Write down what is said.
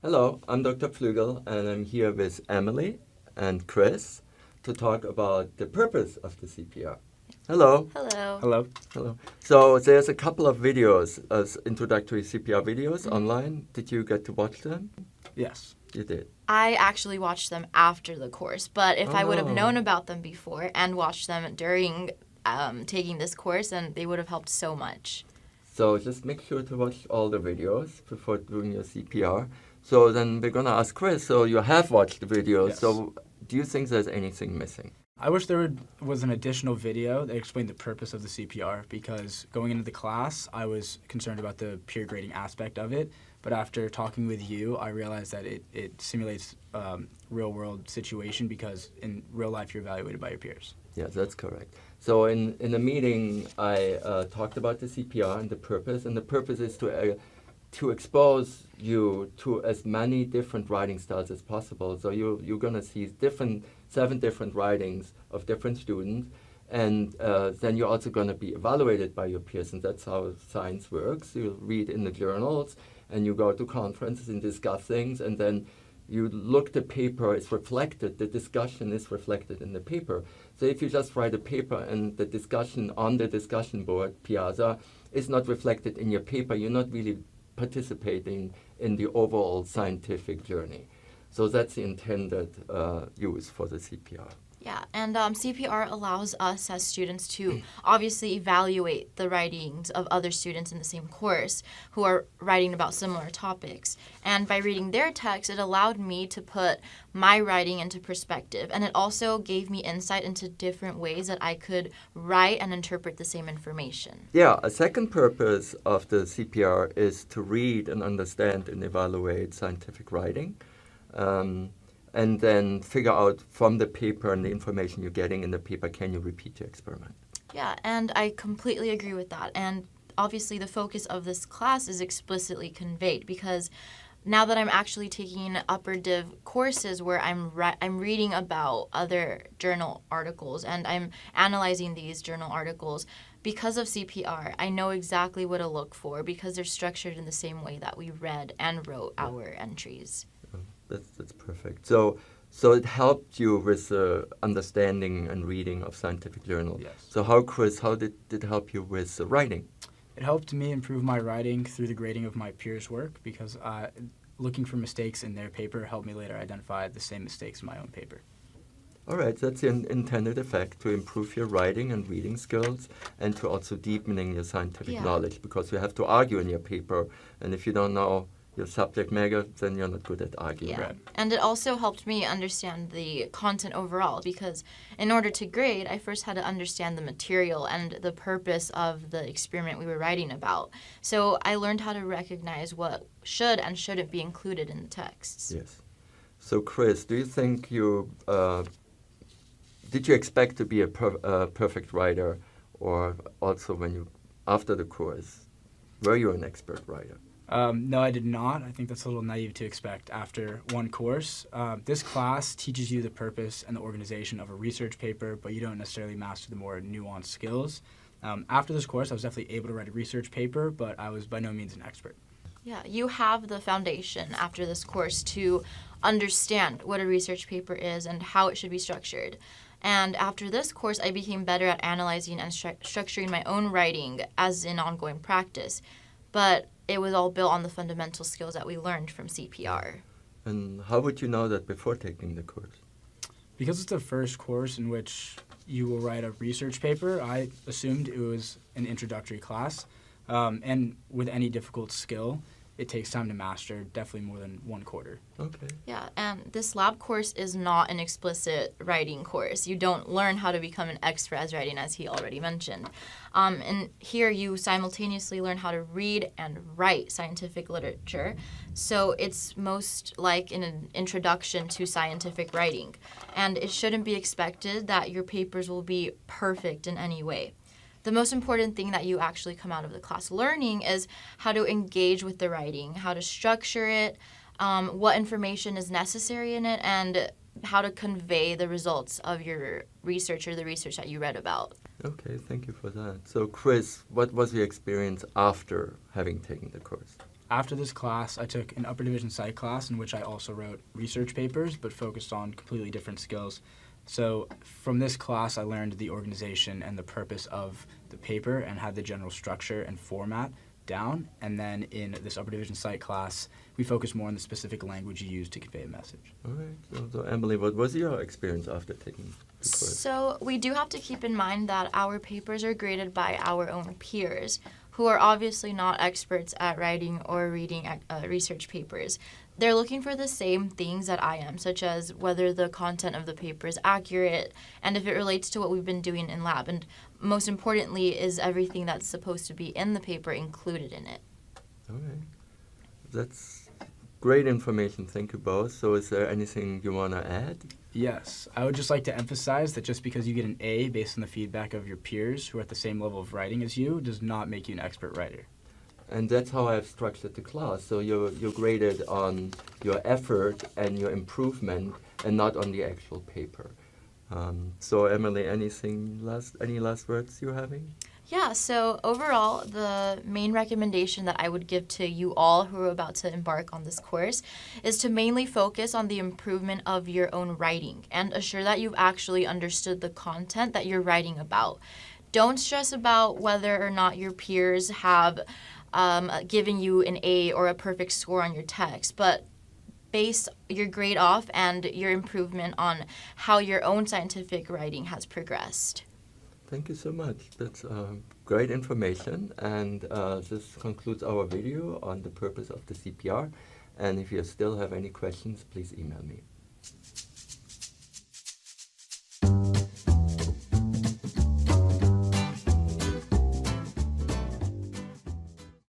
Hello, I'm Dr. Flügel, and I'm here with Emily and Chris to talk about the purpose of the CPR. Hello. Hello. Hello. Hello. So there's a couple of videos, as introductory CPR videos online. Did you get to watch them? Yes. You did. I actually watched them after the course, but if I would have Oh. known about them before and watched them during taking this course, then they would have helped so much. So just make sure to watch all the videos before doing your CPR. So then we're going to ask Chris, so you have watched the videos, Yes. so do you think there's anything missing? I wish there was an additional video that explained the purpose of the CPR, because going into the class, I was concerned about the peer grading aspect of it. But after talking with you, I realized that it simulates real-world situation, because in real life, you're evaluated by your peers. Yes, that's correct. So in the meeting, I talked about the CPR and the purpose is to expose you to as many different writing styles as possible. So you're going to see 7 different writings of different students, and then you're also going to be evaluated by your peers, and that's how science works. You read in the journals, and you go to conferences and discuss things, and then you look the paper, it's reflected, the discussion is reflected in the paper. So if you just write a paper and the discussion on the discussion board, Piazza, is not reflected in your paper, you're not really participating in the overall scientific journey. So that's the intended use for the CPR. Yeah, and CPR allows us as students to obviously evaluate the writings of other students in the same course who are writing about similar topics. And by reading their text, it allowed me to put my writing into perspective. And it also gave me insight into different ways that I could write and interpret the same information. Yeah, a second purpose of the CPR is to read and understand and evaluate scientific writing. And then figure out from the paper and the information you're getting in the paper, can you repeat your experiment? Yeah, and I completely agree with that. And obviously the focus of this class is explicitly conveyed, because now that I'm actually taking upper div courses where I'm reading about other journal articles and I'm analyzing these journal articles, because of CPR, I know exactly what to look for, because they're structured in the same way that we read and wrote our entries. That's perfect. So it helped you with understanding and reading of scientific journals. Yes. So how did it help you with writing? It helped me improve my writing through the grading of my peers' work, because looking for mistakes in their paper helped me later identify the same mistakes in my own paper. All right, that's the intended effect, to improve your writing and reading skills and to also deepening your scientific knowledge, because you have to argue in your paper, and if you don't know your subject matter, then you're not good at arguing. Yeah, Right. and it also helped me understand the content overall, because in order to grade, I first had to understand the material and the purpose of the experiment we were writing about. So I learned how to recognize what should and shouldn't be included in the texts. Yes. So Chris, do you think did you expect to be a perfect writer, or also after the course, were you an expert writer? No, I did not. I think that's a little naive to expect after one course. This class teaches you the purpose and the organization of a research paper, but you don't necessarily master the more nuanced skills. After this course, I was definitely able to write a research paper, but I was by no means an expert. Yeah, you have the foundation after this course to understand what a research paper is and how it should be structured. And after this course, I became better at analyzing and structuring my own writing as an ongoing practice. But it was all built on the fundamental skills that we learned from CPR. And how would you know that before taking the course? Because it's the first course in which you will write a research paper, I assumed it was an introductory class. And with any difficult skill, it takes time to master, definitely more than 1 quarter. Okay. Yeah, and this lab course is not an explicit writing course. You don't learn how to become an expert as writing, as he already mentioned. And here you simultaneously learn how to read and write scientific literature. So it's most like an introduction to scientific writing. And it shouldn't be expected that your papers will be perfect in any way. The most important thing that you actually come out of the class learning is how to engage with the writing, how to structure it, what information is necessary in it, and how to convey the results of your research or the research that you read about. Okay, thank you for that. So Chris, what was your experience after having taken the course? After this class, I took an upper division psych class in which I also wrote research papers but focused on completely different skills. So from this class, I learned the organization and the purpose of the paper and had the general structure and format down. And then in this upper division psych class, we focus more on the specific language you use to convey a message. All right. So Emily, what was your experience after taking the course? So we do have to keep in mind that our papers are graded by our own peers, who are obviously not experts at writing or reading research papers. They're looking for the same things that I am, such as whether the content of the paper is accurate and if it relates to what we've been doing in lab. And most importantly, is everything that's supposed to be in the paper included in it. All right. That's great information. Thank you both. So is there anything you want to add? Yes, I would just like to emphasize that just because you get an A based on the feedback of your peers who are at the same level of writing as you does not make you an expert writer. And that's how I've structured the class. So you're graded on your effort and your improvement and not on the actual paper. So Emily, any last words you're having? Yeah, so overall, the main recommendation that I would give to you all who are about to embark on this course is to mainly focus on the improvement of your own writing and assure that you've actually understood the content that you're writing about. Don't stress about whether or not your peers have given you an A or a perfect score on your text, but base your grade off and your improvement on how your own scientific writing has progressed. Thank you so much. That's great information. And this concludes our video on the purpose of the CPR. And if you still have any questions, please email me.